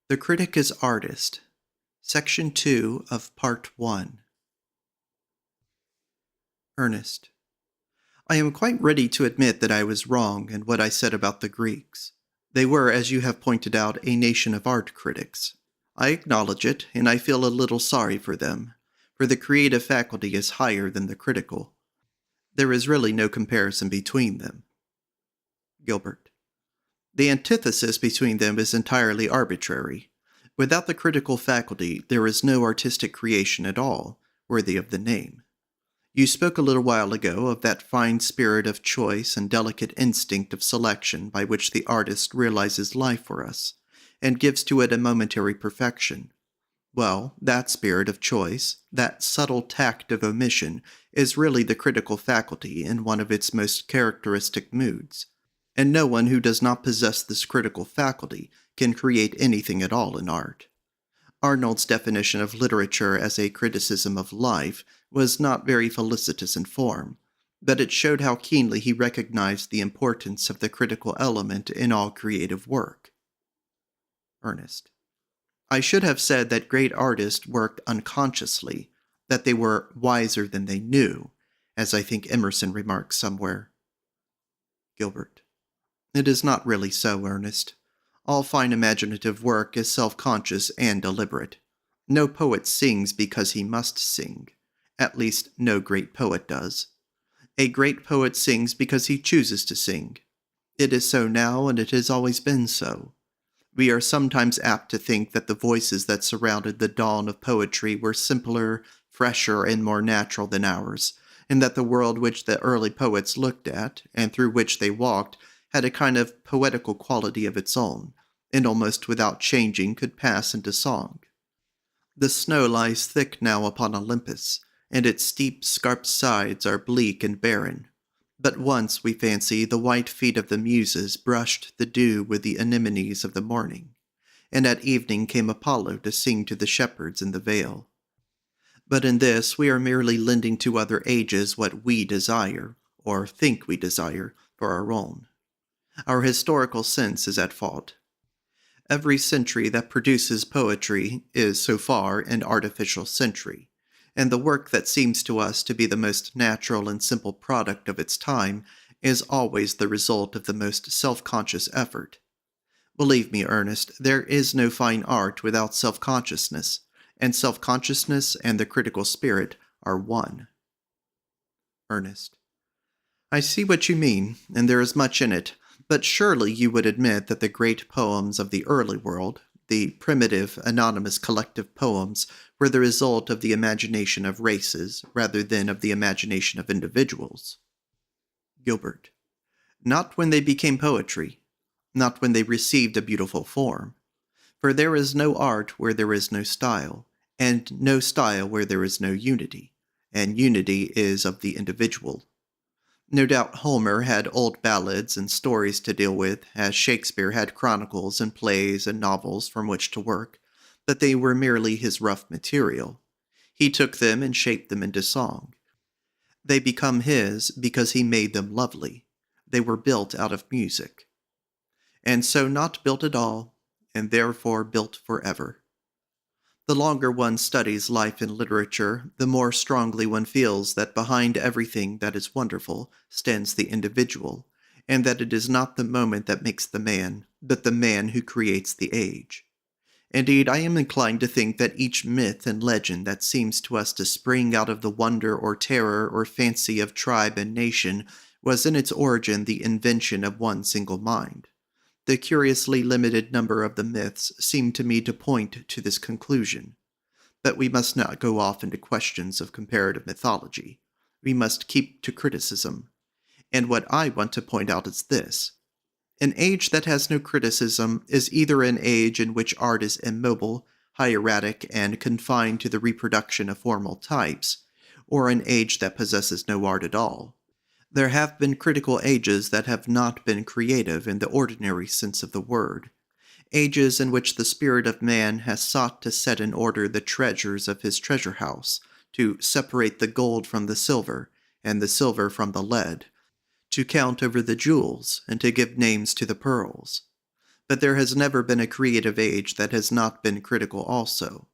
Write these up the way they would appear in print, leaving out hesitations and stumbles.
The Critic as Artist, Section 2 of Part 1. Ernest. I am quite ready to admit that I was wrong in what I said about the Greeks. They were, as you have pointed out, a nation of art critics. I acknowledge it, and I feel a little sorry for them, for the creative faculty is higher than the critical. There is really no comparison between them. Gilbert. The antithesis between them is entirely arbitrary. Without the critical faculty, there is no artistic creation at all, worthy of the name. You spoke a little while ago of that fine spirit of choice and delicate instinct of selection by which the artist realizes life for us, and gives to it a momentary perfection. Well, that spirit of choice, that subtle tact of omission, is really the critical faculty in one of its most characteristic moods, and no one who does not possess this critical faculty can create anything at all in art. Arnold's definition of literature as a criticism of life was not very felicitous in form, but it showed how keenly he recognized the importance of the critical element in all creative work. Ernest. I should have said that great artists worked unconsciously, that they were wiser than they knew, as I think Emerson remarks somewhere. Gilbert. It is not really so, Ernest. All fine imaginative work is self-conscious and deliberate. No poet sings because he must sing. At least, no great poet does. A great poet sings because he chooses to sing. It is so now, and it has always been so. We are sometimes apt to think that the voices that surrounded the dawn of poetry were simpler, fresher, and more natural than ours, and that the world which the early poets looked at, and through which they walked, had a kind of poetical quality of its own, and almost without changing could pass into song. The snow lies thick now upon Olympus, and its steep, scarped sides are bleak and barren. But once, we fancy, the white feet of the Muses brushed the dew with the anemones of the morning, and at evening came Apollo to sing to the shepherds in the vale. But in this we are merely lending to other ages what we desire, or think we desire, for our own. Our historical sense is at fault. Every century that produces poetry is, so far, an artificial century, and the work that seems to us to be the most natural and simple product of its time is always the result of the most self-conscious effort. Believe me, Ernest, there is no fine art without self-consciousness, and self-consciousness and the critical spirit are one. Ernest. I see what you mean, and there is much in it. But surely you would admit that the great poems of the early world, the primitive, anonymous collective poems, were the result of the imagination of races rather than of the imagination of individuals. Gilbert. Not when they became poetry, not when they received a beautiful form. For there is no art where there is no style, and no style where there is no unity, and unity is of the individual. No doubt Homer had old ballads and stories to deal with, as Shakespeare had chronicles and plays and novels from which to work, but they were merely his rough material. He took them and shaped them into song. They become his because he made them lovely. They were built out of music. And so not built at all, and therefore built forever. The longer one studies life in literature, the more strongly one feels that behind everything that is wonderful stands the individual, and that it is not the moment that makes the man, but the man who creates the age. Indeed, I am inclined to think that each myth and legend that seems to us to spring out of the wonder or terror or fancy of tribe and nation was in its origin the invention of one single mind. The curiously limited number of the myths seem to me to point to this conclusion. But we must not go off into questions of comparative mythology. We must keep to criticism. And what I want to point out is this. An age that has no criticism is either an age in which art is immobile, hieratic, and confined to the reproduction of formal types, or an age that possesses no art at all. There have been critical ages that have not been creative in the ordinary sense of the word, ages in which the spirit of man has sought to set in order the treasures of his treasure house, to separate the gold from the silver, and the silver from the lead, to count over the jewels, and to give names to the pearls. But there has never been a creative age that has not been critical also,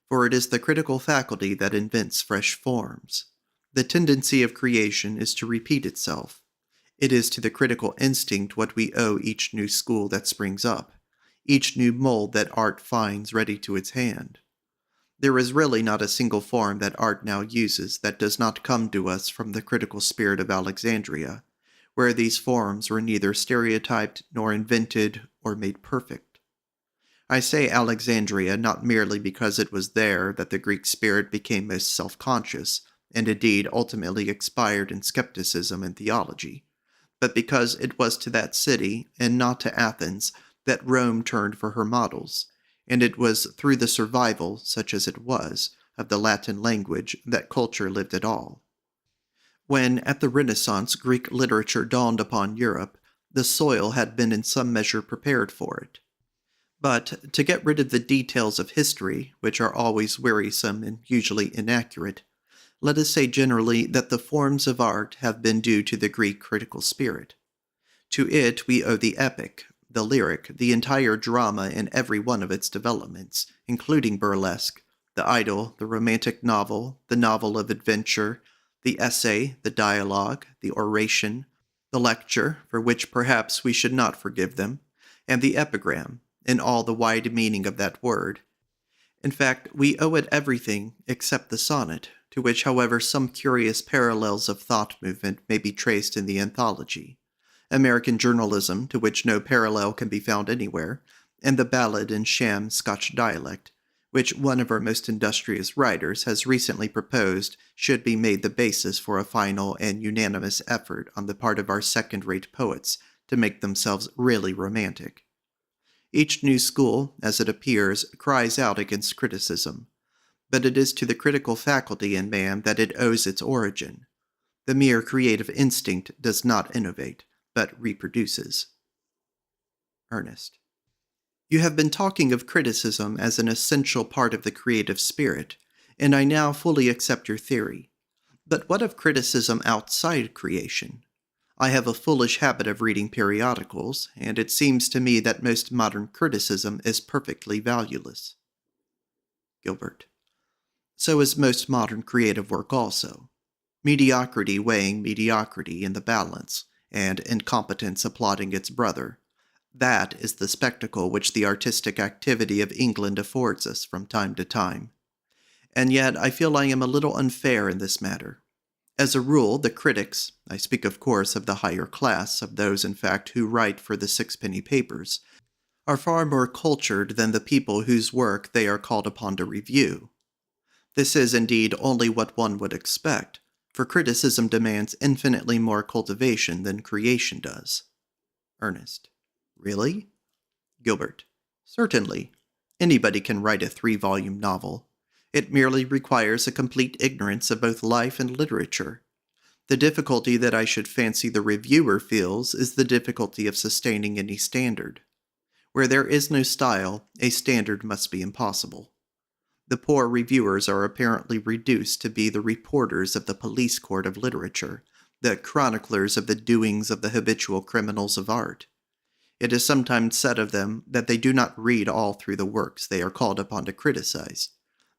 for it is the critical faculty that invents fresh forms. The tendency of creation is to repeat itself. It is to the critical instinct what we owe each new school that springs up, each new mold that art finds ready to its hand. There is really not a single form that art now uses that does not come to us from the critical spirit of Alexandria, where these forms were neither stereotyped nor invented or made perfect. I say Alexandria not merely because it was there that the Greek spirit became most self-conscious, and indeed ultimately expired in skepticism and theology, but because it was to that city, and not to Athens, that Rome turned for her models, and it was through the survival, such as it was, of the Latin language that culture lived at all. When, at the Renaissance, Greek literature dawned upon Europe, the soil had been in some measure prepared for it. But, to get rid of the details of history, which are always wearisome and usually inaccurate, let us say generally that the forms of art have been due to the Greek critical spirit. To it we owe the epic, the lyric, the entire drama in every one of its developments, including burlesque, the idyll, the romantic novel, the novel of adventure, the essay, the dialogue, the oration, the lecture, for which perhaps we should not forgive them, and the epigram, in all the wide meaning of that word. In fact, we owe it everything except the sonnet, to which, however, some curious parallels of thought movement may be traced in the anthology, American journalism, to which no parallel can be found anywhere, and the ballad in sham Scotch dialect, which one of our most industrious writers has recently proposed should be made the basis for a final and unanimous effort on the part of our second-rate poets to make themselves really romantic. Each new school, as it appears, cries out against criticism, but it is to the critical faculty in man that it owes its origin. The mere creative instinct does not innovate, but reproduces. Ernest. You have been talking of criticism as an essential part of the creative spirit, and I now fully accept your theory. But what of criticism outside creation? I have a foolish habit of reading periodicals, and it seems to me that most modern criticism is perfectly valueless. Gilbert. So is most modern creative work also. Mediocrity weighing mediocrity in the balance, and incompetence applauding its brother. That is the spectacle which the artistic activity of England affords us from time to time. And yet I feel I am a little unfair in this matter. As a rule, the critics, I speak of course of the higher class, of those in fact who write for the sixpenny papers, are far more cultured than the people whose work they are called upon to review. This is indeed only what one would expect, for criticism demands infinitely more cultivation than creation does. Ernest. Really? Gilbert. Certainly. Anybody can write a 3-volume novel. It merely requires a complete ignorance of both life and literature. The difficulty that I should fancy the reviewer feels is the difficulty of sustaining any standard. Where there is no style, a standard must be impossible. The poor reviewers are apparently reduced to be the reporters of the police court of literature, the chroniclers of the doings of the habitual criminals of art. It is sometimes said of them that they do not read all through the works they are called upon to criticize.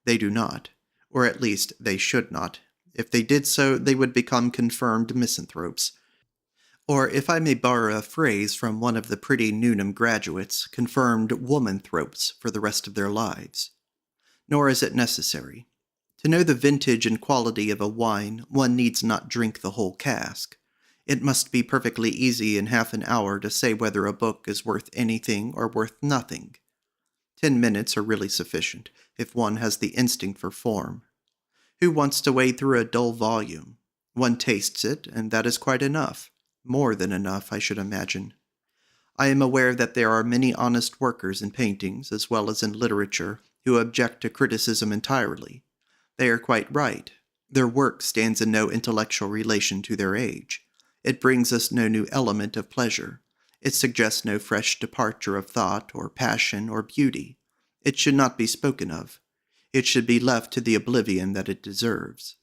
They do not, or at least they should not. If they did so, they would become confirmed misanthropes. Or, if I may borrow a phrase from one of the pretty Newnham graduates, confirmed womanthropes for the rest of their lives. Nor is it necessary. To know the vintage and quality of a wine, one needs not drink the whole cask. It must be perfectly easy in half an hour to say whether a book is worth anything or worth nothing. 10 minutes are really sufficient, if one has the instinct for form. Who wants to wade through a dull volume? One tastes it, and that is quite enough. More than enough, I should imagine. I am aware that there are many honest workers in paintings, as well as in literature, who object to criticism entirely. They are quite right. Their work stands in no intellectual relation to their age. It brings us no new element of pleasure. It suggests no fresh departure of thought, or passion, or beauty. It should not be spoken of. It should be left to the oblivion that it deserves.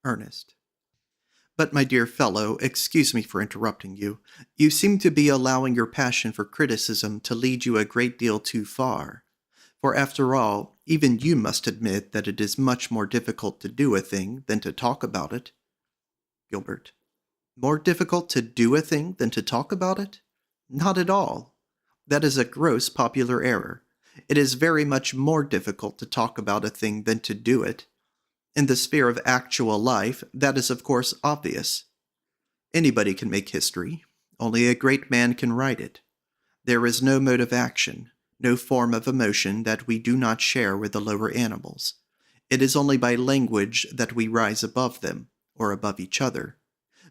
Ernest. But, my dear fellow, excuse me for interrupting you. You seem to be allowing your passion for criticism to lead you a great deal too far. For after all, even you must admit that it is much more difficult to do a thing than to talk about it. Gilbert. More difficult to do a thing than to talk about it? Not at all. That is a gross popular error. It is very much more difficult to talk about a thing than to do it. In the sphere of actual life, that is of course obvious. Anybody can make history. Only a great man can write it. There is no mode of action, no form of emotion that we do not share with the lower animals. It is only by language that we rise above them, or above each other.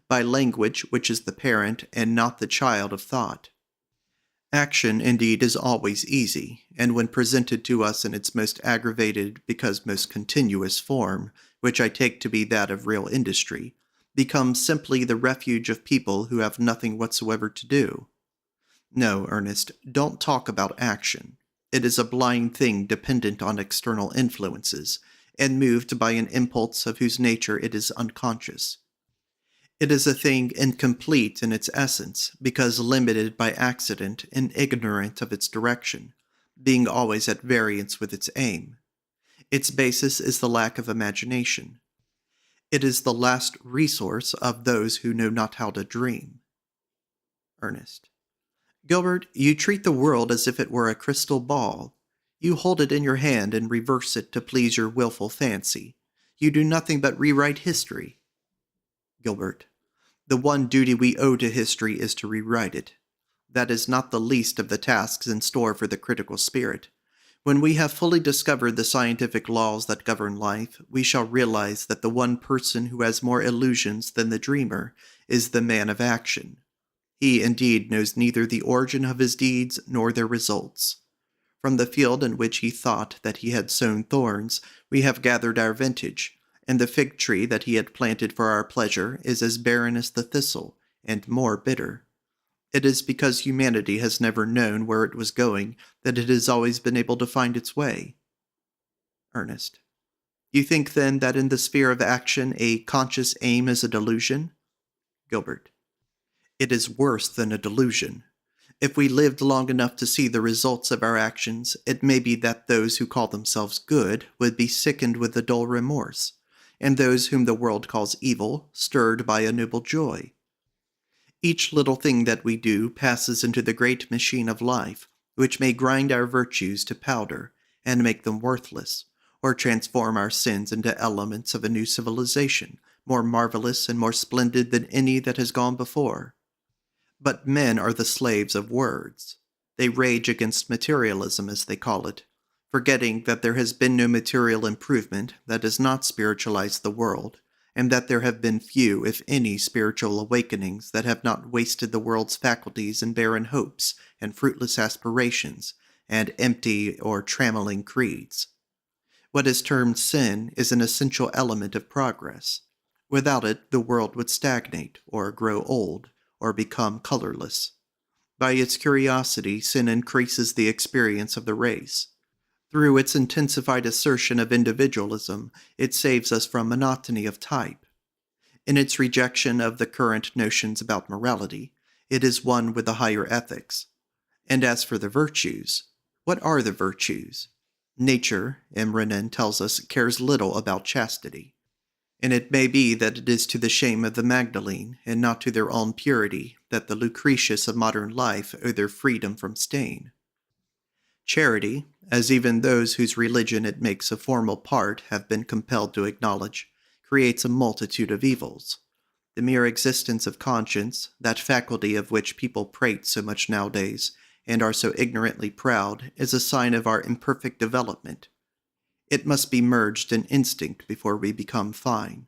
By language which is the parent and not the child of thought. Action, indeed, is always easy, and when presented to us in its most aggravated because most continuous form, which I take to be that of real industry, becomes simply the refuge of people who have nothing whatsoever to do. No, Ernest, don't talk about action. It is a blind thing dependent on external influences, and moved by an impulse of whose nature it is unconscious. It is a thing incomplete in its essence, because limited by accident and ignorant of its direction, being always at variance with its aim. Its basis is the lack of imagination. It is the last resource of those who know not how to dream. Ernest. Gilbert, you treat the world as if it were a crystal ball. You hold it in your hand and reverse it to please your wilful fancy. You do nothing but rewrite history. Gilbert. The one duty we owe to history is to rewrite it. That is not the least of the tasks in store for the critical spirit. When we have fully discovered the scientific laws that govern life, we shall realize that the one person who has more illusions than the dreamer is the man of action. He, indeed, knows neither the origin of his deeds nor their results. From the field in which he thought that he had sown thorns, we have gathered our vintage, and the fig tree that he had planted for our pleasure is as barren as the thistle, and more bitter. It is because humanity has never known where it was going that it has always been able to find its way. Ernest. You think, then, that in the sphere of action a conscious aim is a delusion? Gilbert. It is worse than a delusion. If we lived long enough to see the results of our actions, it may be that those who call themselves good would be sickened with a dull remorse, and those whom the world calls evil stirred by a noble joy. Each little thing that we do passes into the great machine of life, which may grind our virtues to powder and make them worthless, or transform our sins into elements of a new civilization, more marvelous and more splendid than any that has gone before. But men are the slaves of words. They rage against materialism, as they call it, forgetting that there has been no material improvement that has not spiritualized the world, and that there have been few, if any, spiritual awakenings that have not wasted the world's faculties in barren hopes and fruitless aspirations, and empty or trammeling creeds. What is termed sin is an essential element of progress. Without it, the world would stagnate, or grow old, or become colorless. By its curiosity, sin increases the experience of the race. Through its intensified assertion of individualism, it saves us from monotony of type. In its rejection of the current notions about morality, it is one with the higher ethics. And as for the virtues, what are the virtues? Nature, M. Renan tells us, cares little about chastity. And it may be that it is to the shame of the Magdalene, and not to their own purity, that the Lucretius of modern life owe their freedom from stain. Charity, as even those whose religion it makes a formal part have been compelled to acknowledge, creates a multitude of evils. The mere existence of conscience, that faculty of which people prate so much nowadays, and are so ignorantly proud, is a sign of our imperfect development. It must be merged in instinct before we become fine.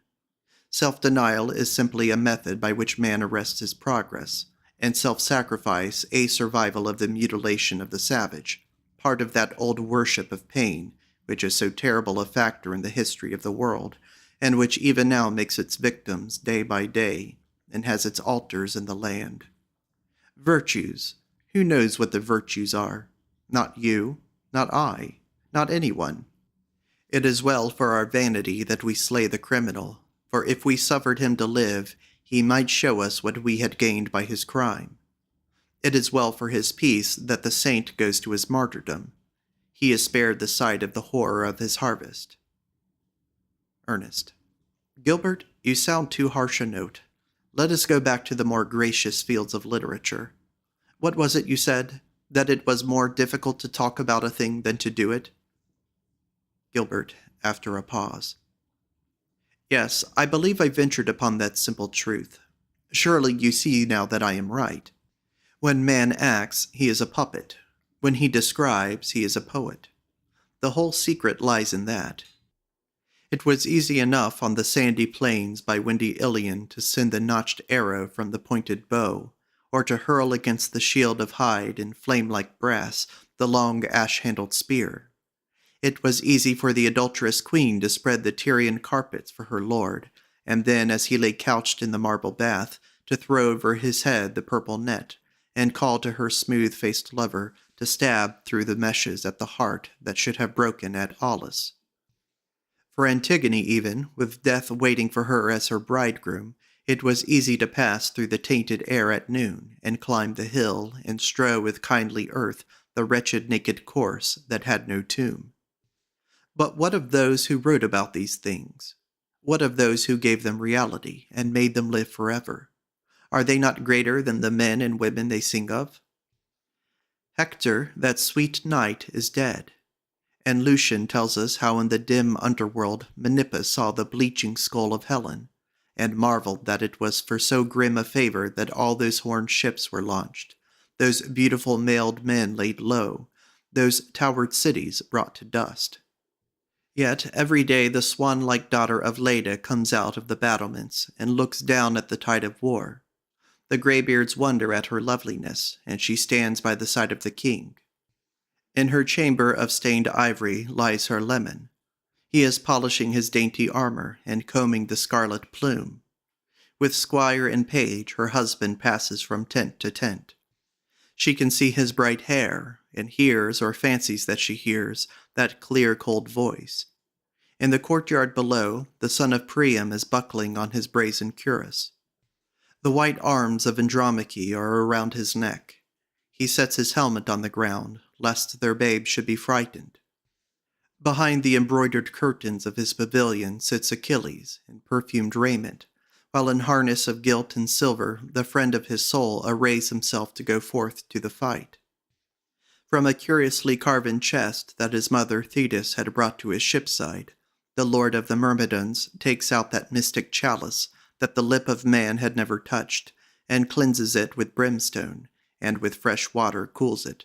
Self-denial is simply a method by which man arrests his progress, and self-sacrifice a survival of the mutilation of the savage, part of that old worship of pain, which is so terrible a factor in the history of the world, and which even now makes its victims day by day, and has its altars in the land. Virtues. Who knows what the virtues are? Not you, not I, not anyone. It is well for our vanity that we slay the criminal, for if we suffered him to live, he might show us what we had gained by his crime. It is well for his peace that the saint goes to his martyrdom. He is spared the sight of the horror of his harvest. Ernest. Gilbert, you sound too harsh a note. Let us go back to the more gracious fields of literature. What was it you said? That it was more difficult to talk about a thing than to do it? Gilbert, after a pause. Yes, I believe I ventured upon that simple truth. Surely you see now that I am right. When man acts, he is a puppet. When he describes, he is a poet. The whole secret lies in that. It was easy enough on the sandy plains by windy Ilion to send the notched arrow from the pointed bow, or to hurl against the shield of hide and flame-like brass the long ash-handled spear. It was easy for the adulterous queen to spread the Tyrian carpets for her lord, and then, as he lay couched in the marble bath, to throw over his head the purple net, and call to her smooth-faced lover to stab through the meshes at the heart that should have broken at Aulis. For Antigone even, with death waiting for her as her bridegroom, it was easy to pass through the tainted air at noon, and climb the hill, and strew with kindly earth the wretched naked corse that had no tomb. But what of those who wrote about these things? What of those who gave them reality, and made them live forever? Are they not greater than the men and women they sing of? Hector, that sweet knight, is dead. And Lucian tells us how in the dim underworld Menippus saw the bleaching skull of Helen, and marveled that it was for so grim a favor that all those horned ships were launched, those beautiful mailed men laid low, those towered cities brought to dust. Yet every day the swan-like daughter of Leda comes out of the battlements and looks down at the tide of war. The greybeards wonder at her loveliness, and she stands by the side of the king. In her chamber of stained ivory lies her leman. He is polishing his dainty armor and combing the scarlet plume. With squire and page, her husband passes from tent to tent. She can see his bright hair, and hears, or fancies that she hears, that clear, cold voice. In the courtyard below, the son of Priam is buckling on his brazen cuirass. The white arms of Andromache are around his neck. He sets his helmet on the ground, lest their babe should be frightened. Behind the embroidered curtains of his pavilion sits Achilles, in perfumed raiment, while in harness of gilt and silver the friend of his soul arrays himself to go forth to the fight. From a curiously carven chest that his mother Thetis had brought to his shipside, the lord of the Myrmidons takes out that mystic chalice that the lip of man had never touched, and cleanses it with brimstone, and with fresh water cools it,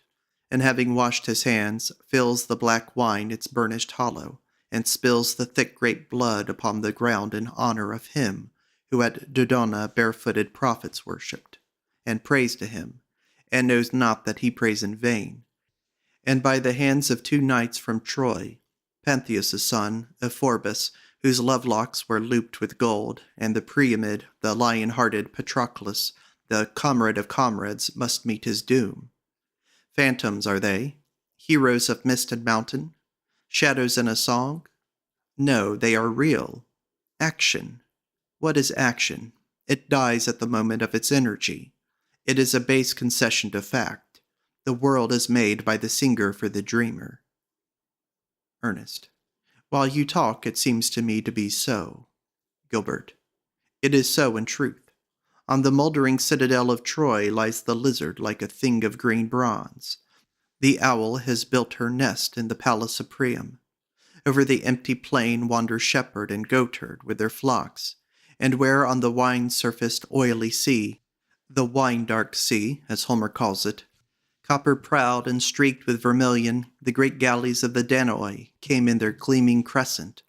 and having washed his hands, fills the black wine its burnished hollow, and spills the thick grape blood upon the ground in honor of him who at Dodona barefooted prophets worshipped, and prays to him, and knows not that he prays in vain. And by the hands of two knights from Troy, Pentheus' son, Euphorbus, whose love-locks were looped with gold, and the Priamid, the lion-hearted Patroclus, the comrade of comrades, must meet his doom. Phantoms are they? Heroes of mist and mountain? Shadows in a song? No, they are real. Action. What is action? It dies at the moment of its energy. It is a base concession to fact. The world is made by the singer for the dreamer. Ernest. While you talk, it seems to me to be so. Gilbert. It is so in truth. On the mouldering citadel of Troy lies the lizard like a thing of green bronze. The owl has built her nest in the palace of Priam. Over the empty plain wander shepherd and goatherd with their flocks, and where on the wine-surfaced oily sea, the wine-dark sea, as Homer calls it, copper-proud and streaked with vermilion, the great galleys of the Danoi came in their gleaming crescent.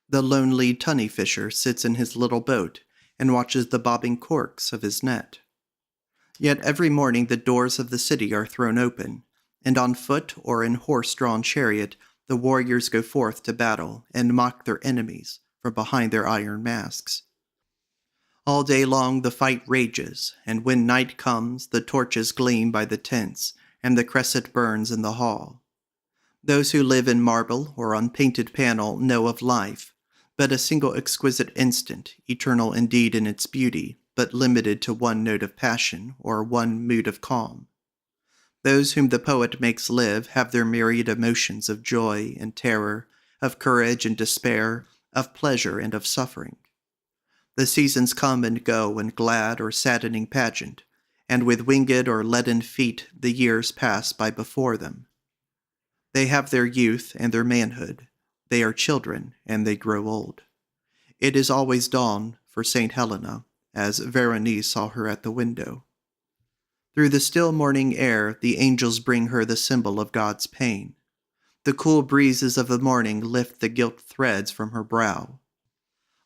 The lonely tunny-fisher sits in his little boat and watches the bobbing corks of his net. Yet every morning the doors of the city are thrown open, and on foot or in horse-drawn chariot the warriors go forth to battle and mock their enemies from behind their iron masks. All day long the fight rages, and when night comes, the torches gleam by the tents, and the cresset burns in the hall. Those who live in marble or on painted panel know of life, but a single exquisite instant, eternal indeed in its beauty, but limited to one note of passion or one mood of calm. Those whom the poet makes live have their myriad emotions of joy and terror, of courage and despair, of pleasure and of suffering. The seasons come and go in glad or saddening pageant, and with winged or leaden feet the years pass by before them. They have their youth and their manhood. They are children, and they grow old. It is always dawn for St. Helena, as Veronese saw her at the window. Through the still morning air the angels bring her the symbol of God's pain. The cool breezes of the morning lift the gilt threads from her brow.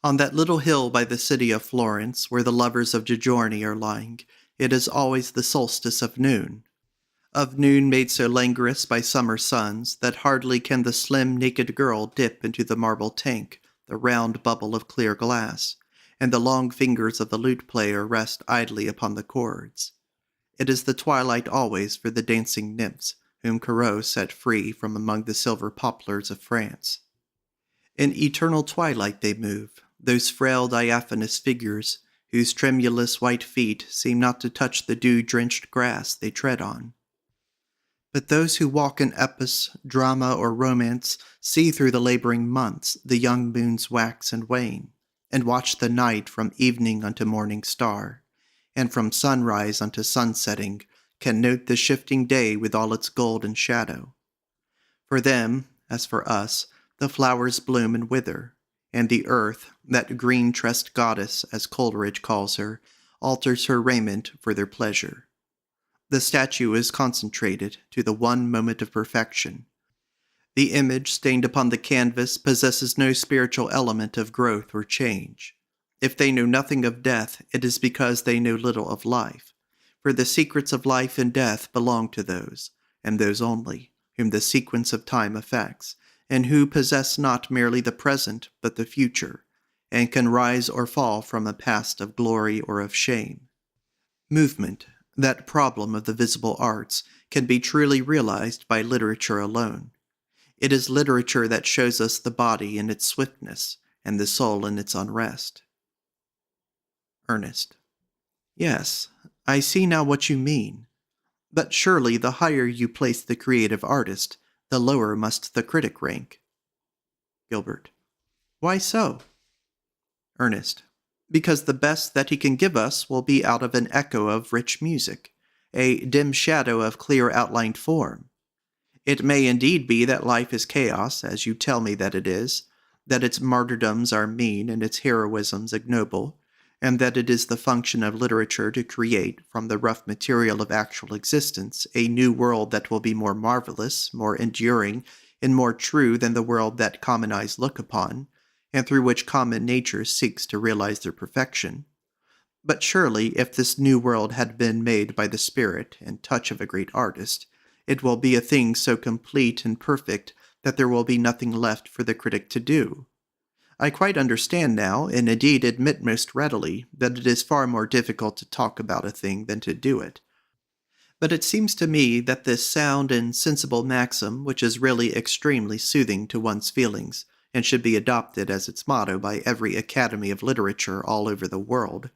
On that little hill by the city of Florence, where the lovers of Giorgione are lying, it is always the solstice of noon made so languorous by summer suns that hardly can the slim naked girl dip into the marble tank, the round bubble of clear glass, and the long fingers of the lute player rest idly upon the chords. It is the twilight always for the dancing nymphs, whom Corot set free from among the silver poplars of France. In eternal twilight they move, those frail diaphanous figures, whose tremulous white feet seem not to touch the dew-drenched grass they tread on. But those who walk in epos, drama, or romance see through the laboring months the young moons wax and wane, and watch the night from evening unto morning star, and from sunrise unto sunsetting can note the shifting day with all its gold and shadow. For them, as for us, the flowers bloom and wither, and the earth, that green-tressed goddess, as Coleridge calls her, alters her raiment for their pleasure. The statue is concentrated to the one moment of perfection. The image stained upon the canvas possesses no spiritual element of growth or change. If they know nothing of death, it is because they know little of life. For the secrets of life and death belong to those, and those only, whom the sequence of time affects, and who possess not merely the present but the future, and can rise or fall from a past of glory or of shame. Movement, that problem of the visible arts, can be truly realized by literature alone. It is literature that shows us the body in its swiftness, and the soul in its unrest. Ernest: Yes, I see now what you mean. But surely the higher you place the creative artist, the lower must the critic rank. Gilbert: Why so? Ernest: Because the best that he can give us will be out of an echo of rich music, a dim shadow of clear outlined form. It may indeed be that life is chaos, as you tell me that it is, that its martyrdoms are mean and its heroisms ignoble, and that it is the function of literature to create, from the rough material of actual existence, a new world that will be more marvelous, more enduring, and more true than the world that common eyes look upon, and through which common nature seeks to realize their perfection. But surely, if this new world had been made by the spirit and touch of a great artist, it will be a thing so complete and perfect that there will be nothing left for the critic to do. I quite understand now, and indeed admit most readily, that it is far more difficult to talk about a thing than to do it. But it seems to me that this sound and sensible maxim, which is really extremely soothing to one's feelings, and should be adopted as its motto by every academy of literature all over the world,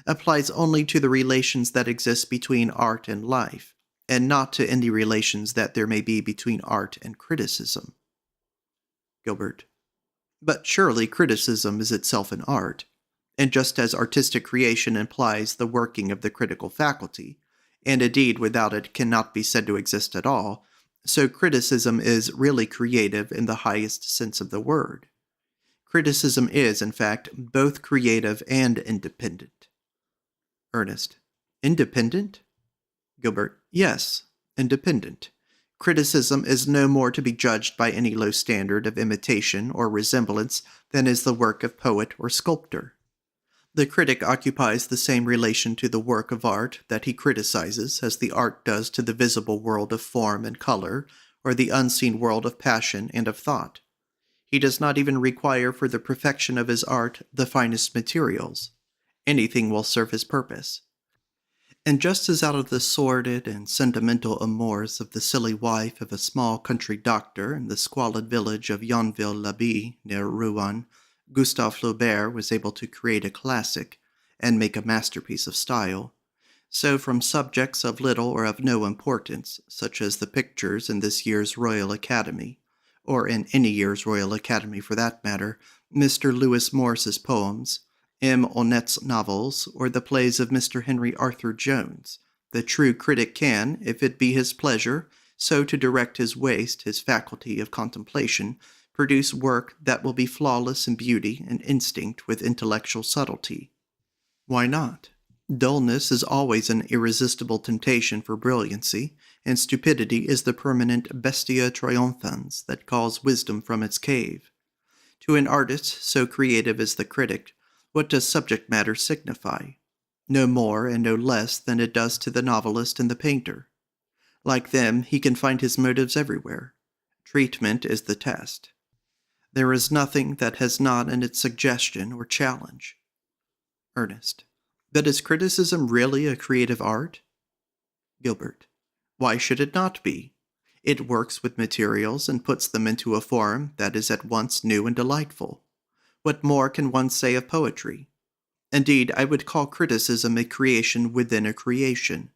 applies only to the relations that exist between art and life, and not to any relations that there may be between art and criticism. Gilbert: But surely criticism is itself an art, and just as artistic creation implies the working of the critical faculty, and indeed without it cannot be said to exist at all, so criticism is really creative in the highest sense of the word. Criticism is, in fact, both creative and independent. Ernest: Independent? Gilbert: Yes, independent. Criticism is no more to be judged by any low standard of imitation or resemblance than is the work of poet or sculptor. The critic occupies the same relation to the work of art that he criticizes as the art does to the visible world of form and color, or the unseen world of passion and of thought. He does not even require for the perfection of his art the finest materials. Anything will serve his purpose. And just as out of the sordid and sentimental amours of the silly wife of a small country doctor in the squalid village of Yonville-l'Abbaye, near Rouen, Gustave Flaubert was able to create a classic, and make a masterpiece of style. So from subjects of little or of no importance, such as the pictures in this year's Royal Academy, or in any year's Royal Academy for that matter, Mr. Lewis Morris's poems, M. Honnet's novels, or the plays of Mr. Henry Arthur Jones, the true critic can, if it be his pleasure, so to direct his waste, his faculty of contemplation, produce work that will be flawless in beauty and instinct with intellectual subtlety. Why not? Dullness is always an irresistible temptation for brilliancy, and stupidity is the permanent bestia triumphans that calls wisdom from its cave. To an artist so creative as the critic, what does subject matter signify? No more and no less than it does to the novelist and the painter. Like them, he can find his motives everywhere. Treatment is the test. There is nothing that has not in its suggestion or challenge. Ernest. But is criticism really a creative art? Gilbert. Why should it not be? It works with materials and puts them into a form that is at once new and delightful. What more can one say of poetry? Indeed, I would call criticism a creation within a creation.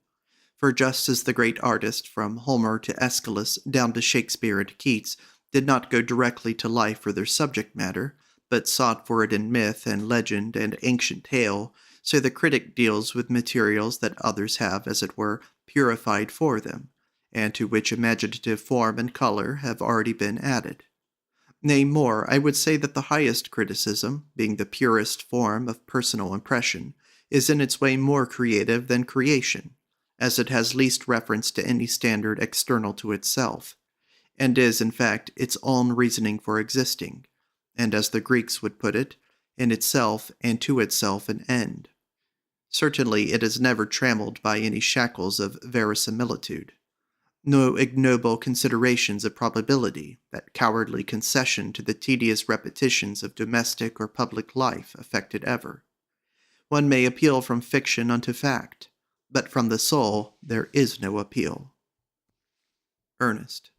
For just as the great artists from Homer to Aeschylus down to Shakespeare and Keats did not go directly to life for their subject matter, but sought for it in myth and legend and ancient tale, so the critic deals with materials that others have, as it were, purified for them, and to which imaginative form and color have already been added. Nay, more, I would say that the highest criticism, being the purest form of personal impression, is in its way more creative than creation, as it has least reference to any standard external to itself, and is, in fact, its own reasoning for existing, and as the Greeks would put it, in itself and to itself an end. Certainly it is never trammeled by any shackles of verisimilitude. No ignoble considerations of probability, that cowardly concession to the tedious repetitions of domestic or public life affect it ever. One may appeal from fiction unto fact, but from the soul there is no appeal. Ernest.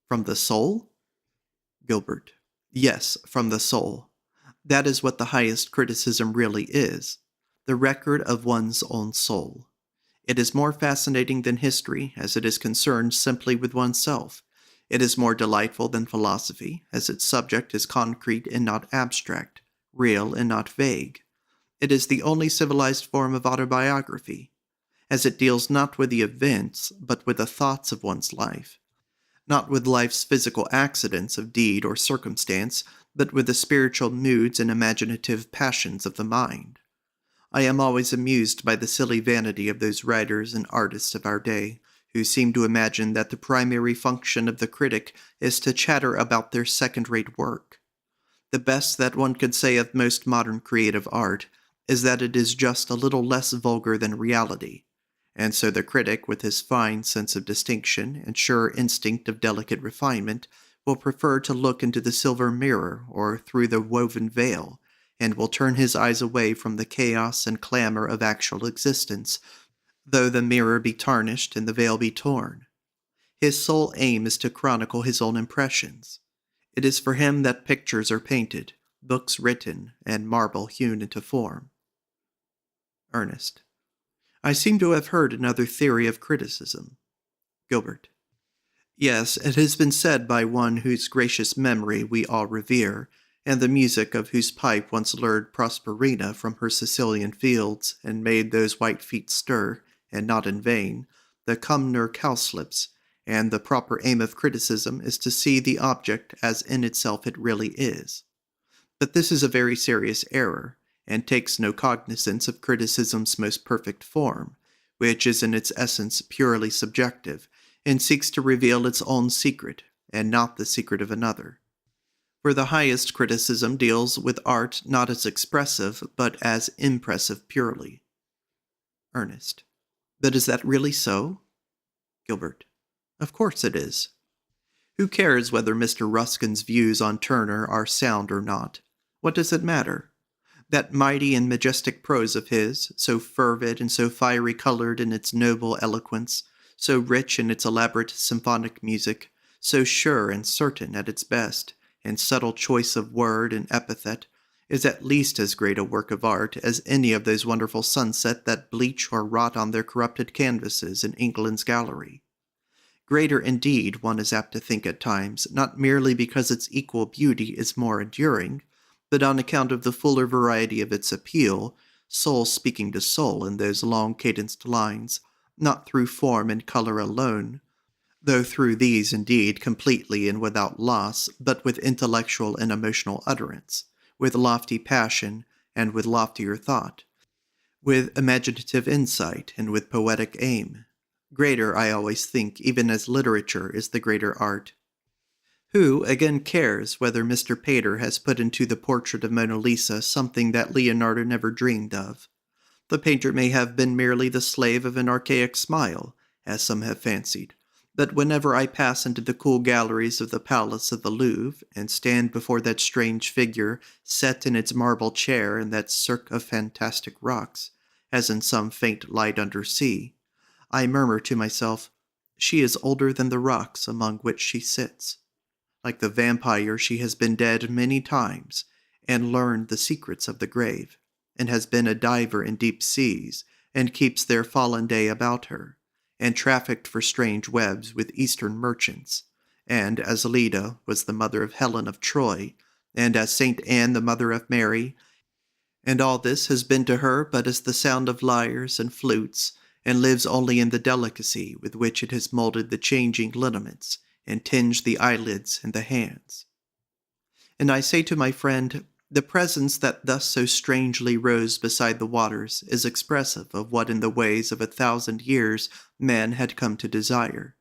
From the soul? Gilbert. Yes, from the soul. That is what the highest criticism really is, the record of one's own soul. It is more fascinating than history, as it is concerned simply with oneself. It is more delightful than philosophy, as its subject is concrete and not abstract, real and not vague. It is the only civilized form of autobiography, as it deals not with the events, but with the thoughts of one's life. Not with life's physical accidents of deed or circumstance, but with the spiritual moods and imaginative passions of the mind. I am always amused by the silly vanity of those writers and artists of our day, who seem to imagine that the primary function of the critic is to chatter about their second-rate work. The best that one could say of most modern creative art is that it is just a little less vulgar than reality, and so the critic, with his fine sense of distinction and sure instinct of delicate refinement, will prefer to look into the silver mirror or through the woven veil, and will turn his eyes away from the chaos and clamor of actual existence, though the mirror be tarnished and the veil be torn. His sole aim is to chronicle his own impressions. It is for him that pictures are painted, books written, and marble hewn into form. Ernest. I seem to have heard another theory of criticism. Gilbert. Yes, it has been said by one whose gracious memory we all revere, and the music of whose pipe once lured Proserpina from her Sicilian fields, and made those white feet stir, and not in vain, the Cumnor cowslips, and the proper aim of criticism is to see the object as in itself it really is. But this is a very serious error, and takes no cognizance of criticism's most perfect form, which is in its essence purely subjective, and seeks to reveal its own secret, and not the secret of another. For the highest criticism deals with art not as expressive, but as impressive purely. Ernest. But is that really so? Gilbert. Of course it is. Who cares whether Mr. Ruskin's views on Turner are sound or not? What does it matter? That mighty and majestic prose of his, so fervid and so fiery-colored in its noble eloquence, so rich in its elaborate symphonic music, so sure and certain at its best, and subtle choice of word and epithet, is at least as great a work of art as any of those wonderful sunsets that bleach or rot on their corrupted canvases in England's gallery. Greater indeed, one is apt to think at times, not merely because its equal beauty is more enduring, but on account of the fuller variety of its appeal, soul speaking to soul in those long cadenced lines, not through form and color alone, though through these indeed completely and without loss, but with intellectual and emotional utterance, with lofty passion and with loftier thought, with imaginative insight and with poetic aim. Greater, I always think, even as literature is the greater art. Who, again, cares whether Mr. Pater has put into the portrait of Mona Lisa something that Leonardo never dreamed of? The painter may have been merely the slave of an archaic smile, as some have fancied, but whenever I pass into the cool galleries of the Palace of the Louvre and stand before that strange figure set in its marble chair in that cirque of fantastic rocks, as in some faint light under sea, I murmur to myself, she is older than the rocks among which she sits. Like the vampire, she has been dead many times, and learned the secrets of the grave, and has been a diver in deep seas, and keeps their fallen day about her, and trafficked for strange webs with Eastern merchants, and as Leda was the mother of Helen of Troy, and as Saint Anne the mother of Mary, and all this has been to her but as the sound of lyres and flutes, and lives only in the delicacy with which it has molded the changing lineaments, and tinged the eyelids and the hands. And I say to my friend, the presence that thus so strangely rose beside the waters is expressive of what in the ways of 1,000 years man had come to desire.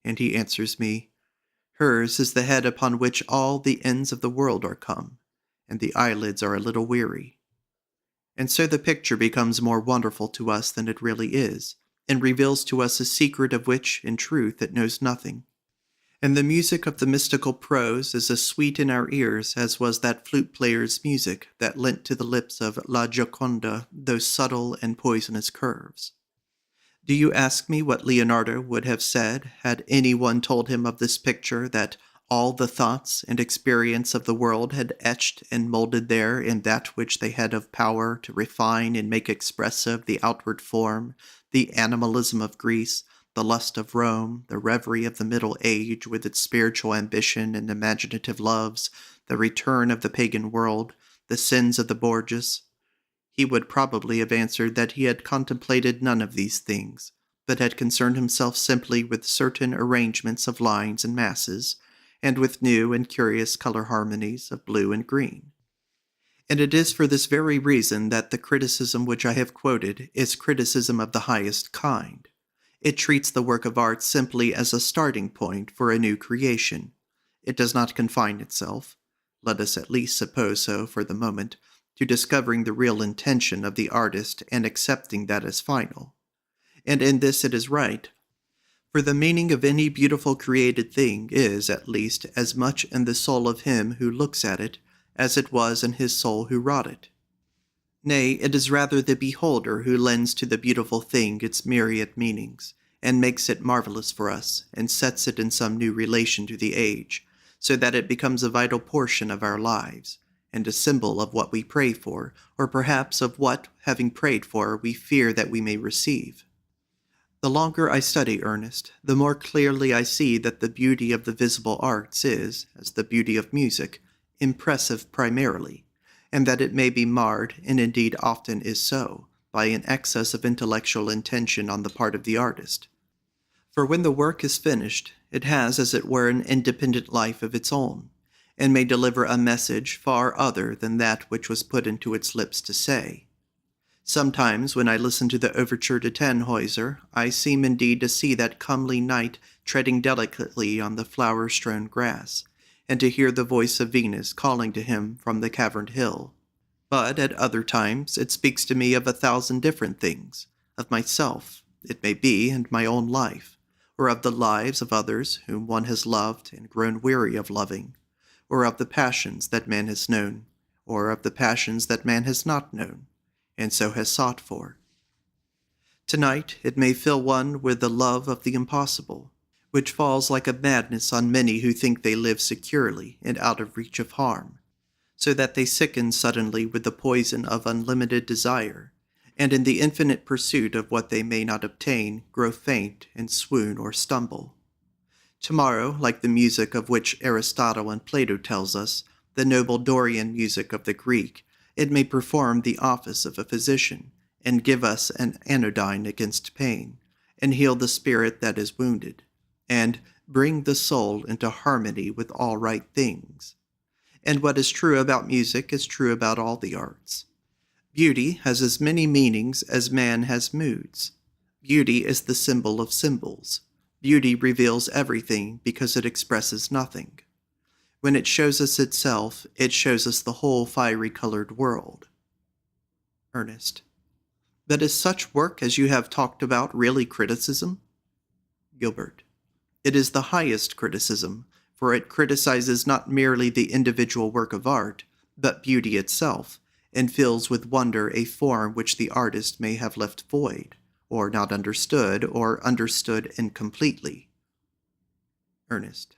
And he answers me, hers is the head upon which all the ends of the world are come, and the eyelids are a little weary. And so the picture becomes more wonderful to us than it really is, and reveals to us a secret of which, in truth, it knows nothing. And the music of the mystical prose is as sweet in our ears as was that flute player's music that lent to the lips of La Gioconda those subtle and poisonous curves. Do you ask me what Leonardo would have said had any one told him of this picture that all the thoughts and experience of the world had etched and molded there in that which they had of power to refine and make expressive the outward form, the animalism of Greece, the lust of Rome, the reverie of the Middle Age with its spiritual ambition and imaginative loves, the return of the pagan world, the sins of the Borgias? He would probably have answered that he had contemplated none of these things, but had concerned himself simply with certain arrangements of lines and masses, and with new and curious color harmonies of blue and green. And it is for this very reason that the criticism which I have quoted is criticism of the highest kind. It treats the work of art simply as a starting point for a new creation. It does not confine itself, let us at least suppose so for the moment, to discovering the real intention of the artist and accepting that as final. And in this it is right, for the meaning of any beautiful created thing is, at least, as much in the soul of him who looks at it as it was in his soul who wrought it. Nay, it is rather the beholder who lends to the beautiful thing its myriad meanings, and makes it marvelous for us, and sets it in some new relation to the age, so that it becomes a vital portion of our lives, and a symbol of what we pray for, or perhaps of what, having prayed for, we fear that we may receive. The longer I study Ernest, the more clearly I see that the beauty of the visible arts is, as the beauty of music, impressive primarily, and that it may be marred, and indeed often is so, by an excess of intellectual intention on the part of the artist. For when the work is finished, it has as it were an independent life of its own, and may deliver a message far other than that which was put into its lips to say. Sometimes, when I listen to the overture to Tannhäuser, I seem indeed to see that comely knight treading delicately on the flower-strewn grass, and to hear the voice of Venus calling to him from the caverned hill. But at other times it speaks to me of 1,000 different things, of myself, it may be, and my own life, or of the lives of others whom one has loved and grown weary of loving, or of the passions that man has known, or of the passions that man has not known, and so has sought for. Tonight it may fill one with the love of the impossible, which falls like a madness on many who think they live securely and out of reach of harm, so that they sicken suddenly with the poison of unlimited desire, and in the infinite pursuit of what they may not obtain, grow faint and swoon or stumble. Tomorrow, like the music of which Aristotle and Plato tells us, the noble Dorian music of the Greek, it may perform the office of a physician, and give us an anodyne against pain, and heal the spirit that is wounded, and bring the soul into harmony with all right things. And what is true about music is true about all the arts. Beauty has as many meanings as man has moods. Beauty is the symbol of symbols. Beauty reveals everything because it expresses nothing. When it shows us itself, it shows us the whole fiery-colored world. Ernest. But is such work as you have talked about really criticism? Gilbert. It is the highest criticism, for it criticizes not merely the individual work of art, but beauty itself, and fills with wonder a form which the artist may have left void, or not understood, or understood incompletely. Ernest.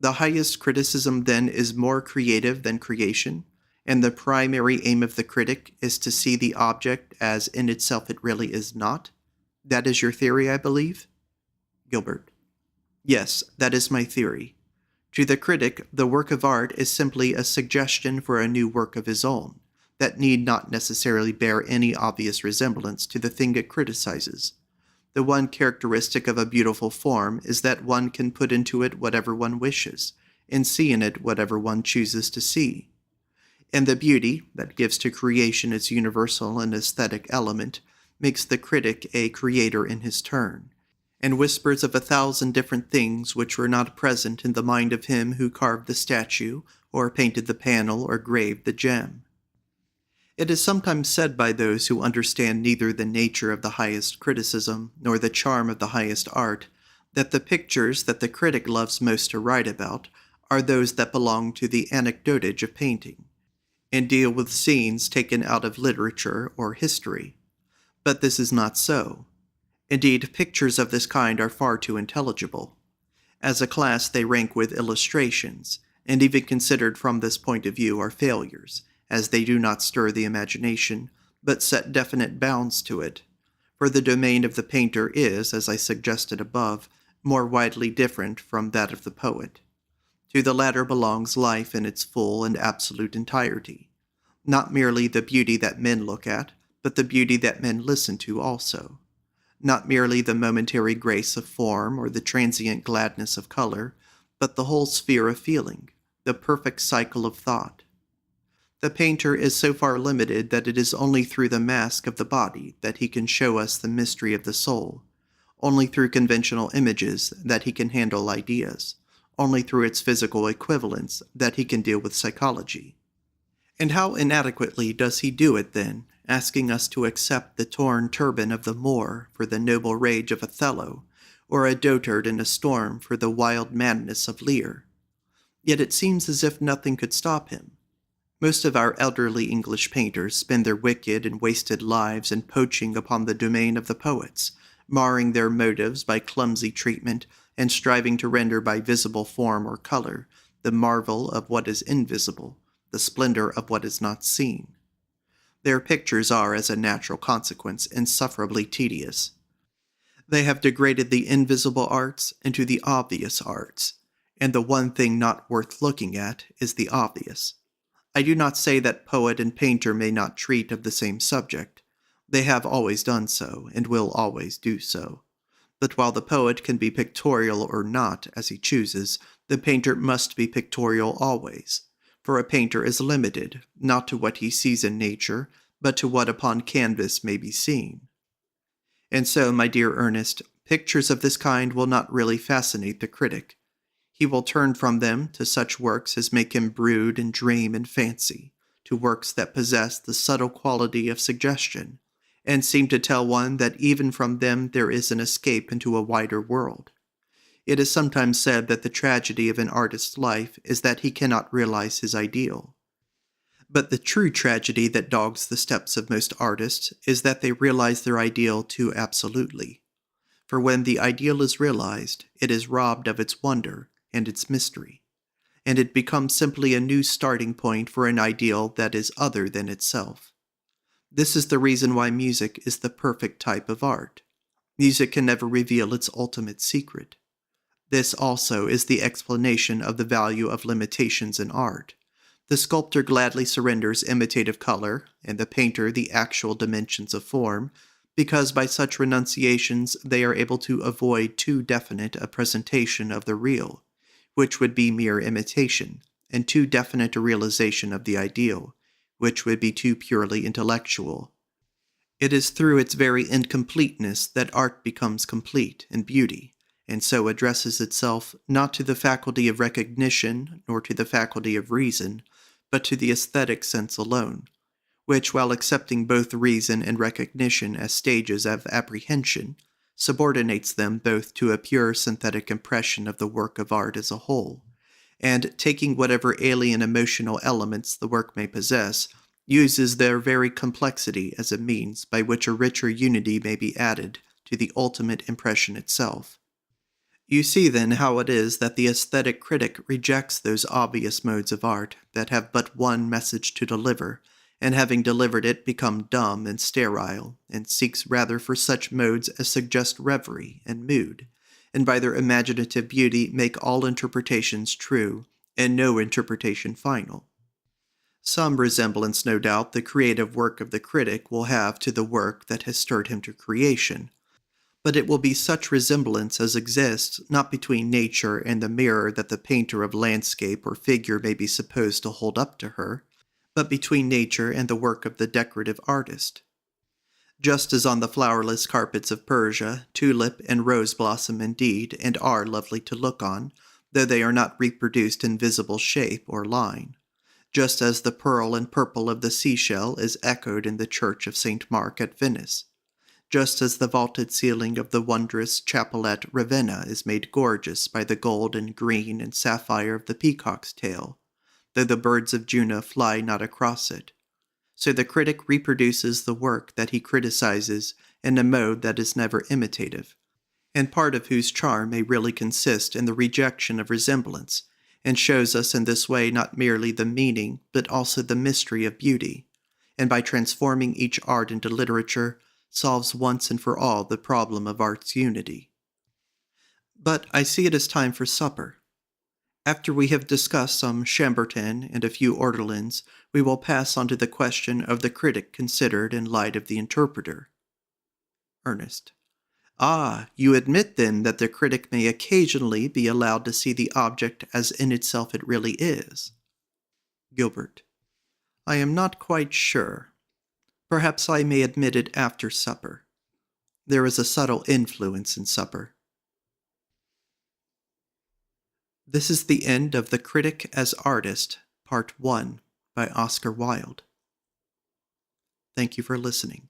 The highest criticism, then, is more creative than creation, and the primary aim of the critic is to see the object as in itself it really is not? That is your theory, I believe? Gilbert. Yes, that is my theory. To the critic, the work of art is simply a suggestion for a new work of his own, that need not necessarily bear any obvious resemblance to the thing it criticizes. The one characteristic of a beautiful form is that one can put into it whatever one wishes, and see in it whatever one chooses to see. And the beauty that gives to creation its universal and aesthetic element makes the critic a creator in his turn, and whispers of 1,000 different things which were not present in the mind of him who carved the statue, or painted the panel, or graved the gem. It is sometimes said by those who understand neither the nature of the highest criticism nor the charm of the highest art, that the pictures that the critic loves most to write about are those that belong to the anecdotage of painting, and deal with scenes taken out of literature or history. But this is not so. Indeed, pictures of this kind are far too intelligible. As a class, they rank with illustrations, and even considered from this point of view are failures, as they do not stir the imagination, but set definite bounds to it. For the domain of the painter is, as I suggested above, more widely different from that of the poet. To the latter belongs life in its full and absolute entirety, not merely the beauty that men look at, but the beauty that men listen to also. Not merely the momentary grace of form or the transient gladness of color, but the whole sphere of feeling, the perfect cycle of thought. The painter is so far limited that it is only through the mask of the body that he can show us the mystery of the soul, only through conventional images that he can handle ideas, only through its physical equivalents that he can deal with psychology. And how inadequately does he do it, then, asking us to accept the torn turban of the Moor for the noble rage of Othello, or a dotard in a storm for the wild madness of Lear? Yet it seems as if nothing could stop him. Most of our elderly English painters spend their wicked and wasted lives in poaching upon the domain of the poets, marring their motives by clumsy treatment, and striving to render by visible form or color the marvel of what is invisible, the splendor of what is not seen. Their pictures are, as a natural consequence, insufferably tedious. They have degraded the invisible arts into the obvious arts, and the one thing not worth looking at is the obvious. I do not say that poet and painter may not treat of the same subject. They have always done so, and will always do so. But while the poet can be pictorial or not, as he chooses, the painter must be pictorial always, for a painter is limited, not to what he sees in nature, but to what upon canvas may be seen. And so, my dear Ernest, pictures of this kind will not really fascinate the critic. He will turn from them to such works as make him brood and dream and fancy, to works that possess the subtle quality of suggestion, and seem to tell one that even from them there is an escape into a wider world. It is sometimes said that the tragedy of an artist's life is that he cannot realize his ideal. But the true tragedy that dogs the steps of most artists is that they realize their ideal too absolutely. For when the ideal is realized, it is robbed of its wonder and its mystery. and it becomes simply a new starting point for an ideal that is other than itself. This is the reason why music is the perfect type of art. Music can never reveal its ultimate secret. This also is the explanation of the value of limitations in art. The sculptor gladly surrenders imitative color, and the painter the actual dimensions of form, because by such renunciations they are able to avoid too definite a presentation of the real, which would be mere imitation, and too definite a realization of the ideal, which would be too purely intellectual. It is through its very incompleteness that art becomes complete in beauty, and so addresses itself not to the faculty of recognition nor to the faculty of reason, but to the aesthetic sense alone, which, while accepting both reason and recognition as stages of apprehension, subordinates them both to a pure synthetic impression of the work of art as a whole, and, taking whatever alien emotional elements the work may possess, uses their very complexity as a means by which a richer unity may be added to the ultimate impression itself. You see then how it is that the aesthetic critic rejects those obvious modes of art that have but one message to deliver, and having delivered it become dumb and sterile, and seeks rather for such modes as suggest reverie and mood, and by their imaginative beauty make all interpretations true, and no interpretation final. Some resemblance, no doubt, the creative work of the critic will have to the work that has stirred him to creation, but it will be such resemblance as exists not between nature and the mirror that the painter of landscape or figure may be supposed to hold up to her, but between nature and the work of the decorative artist. Just as on the flowerless carpets of Persia, tulip and rose blossom indeed and are lovely to look on, though they are not reproduced in visible shape or line. Just as the pearl and purple of the seashell is echoed in the church of St. Mark at Venice. Just as the vaulted ceiling of the wondrous chapel at Ravenna is made gorgeous by the gold and green and sapphire of the peacock's tail, though the birds of Juno fly not across it. So the critic reproduces the work that he criticizes in a mode that is never imitative, and part of whose charm may really consist in the rejection of resemblance, and shows us in this way not merely the meaning, but also the mystery of beauty, and by transforming each art into literature, solves once and for all the problem of art's unity. But I see it is time for supper. After we have discussed some Chambertin and a few ortolans, we will pass on to the question of the critic considered in light of the interpreter. Ernest. Ah, you admit then that the critic may occasionally be allowed to see the object as in itself it really is. Gilbert. I am not quite sure. Perhaps I may admit it after supper. There is a subtle influence in supper. This is the end of The Critic as Artist, Part 1, by Oscar Wilde. Thank you for listening.